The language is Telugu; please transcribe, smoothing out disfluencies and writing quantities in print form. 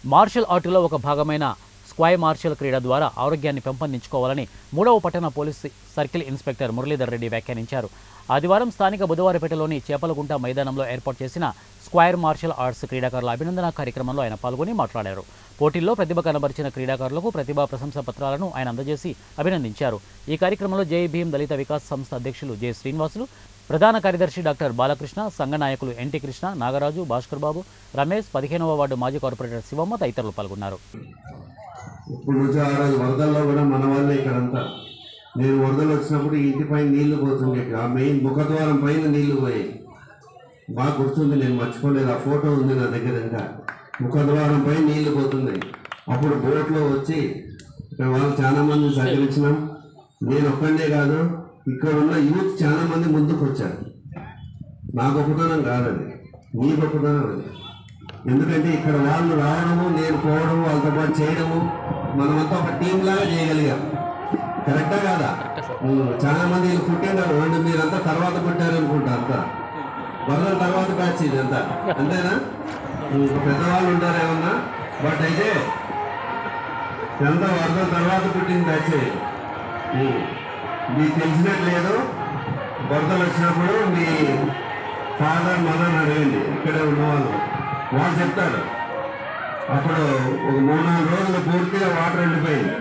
మార్షల్ ఆర్టులో ఒక భాగమైన స్క్వై మార్షల్ క్రీడ ద్వారా ఆరోగ్యాన్ని పెంపొందించుకోవాలని 3వ పట్టణ police circle inspector Muralidhar Reddy వ్యాఖ్యానించారు. ఆదివారం స్థానిక బుధవారపేటలోని చేపలగుంట మైదానంలో ఏర్పాటు చేసిన స్క్వైర్ మార్షల్ ఆర్ట్స్ క్రీడాకారుల అభినందన కార్యక్రమంలో ఆయన పాల్గొని మాట్లాడారు. పోటీల్లో ప్రతిభ కనబరిచిన క్రీడాకారులకు ప్రతిభా ప్రశంసా పత్రాలను ఆయన అందజేసి అభినందించారు. ఈ కార్యక్రమంలో జై భీమ్ దళిత వికాస్ సంస్థ అధ్యక్షులు జె శ్రీనివాసులు, ప్రధాన కార్యదర్శి డాక్టర్ బాలకృష్ణ, సంఘ నాయకులు ఎన్టీ కృష్ణ, నాగరాజు, భాస్కర్ బాబు, రమేష్, 15వ వార్డు మాజీ కార్పొరేటర్ శివమ్మ తదితరులు పాల్గొన్నారు. ఇప్పుడు నుంచి ఆ రోజు వరదల్లో కూడా మన వాళ్ళే ఇక్కడంతా. నేను వరదలు వచ్చినప్పుడు ఇంటి పైన నీళ్లు పోతుండే, ఆ మెయిన్ ముఖద్వారం పైన నీళ్లు పోయాయి. బాగా గుర్తుంది, నేను మర్చిపోలేదు. ఆ ఫోటో ఉంది నా దగ్గర. ఇంకా ముఖద్వారం పైన నీళ్లు పోతున్నాయి. అప్పుడు బోట్లో వచ్చి ఇక్కడ వాళ్ళు చాలా మంది సహకరించినాం. నేను ఒక్కడే కాదు, ఇక్కడ ఉన్న యూత్ చాలా మంది ముందుకు వచ్చారు. నా గొప్పతనం కాదని, నీ గొప్పతనం అది. ఎందుకంటే ఇక్కడ వాళ్ళు రావడము, నేను పోవడము, వాళ్ళతో పాటు చేయడము, మనమంతా ఒక టీం లాగా చేయగలిగాం. కరెక్టా కాదా? చాలా మంది వీళ్ళు పుట్టినారు, వాళ్ళు మీరంతా తర్వాత పుట్టారు అనుకుంటా. అంతా వరదల తర్వాత బ్యాచ్ ఇదంతా, అంతేనా? పెద్దవాళ్ళు ఉంటారు ఏమన్నా, బట్ అయితే ఎంత వరదల తర్వాత పుట్టిన బ్యాచ్. మీకు తెలిసినట్లేదు, వరదలు వచ్చినప్పుడు మీ ఫాదర్ మదర్ అడగండి, ఇక్కడే ఉన్నవాళ్ళు, వాళ్ళు చెప్తారు. అప్పుడు ఒక 3-4 రోజులు పూర్తిగా వాటర్ ఎండిపోయింది.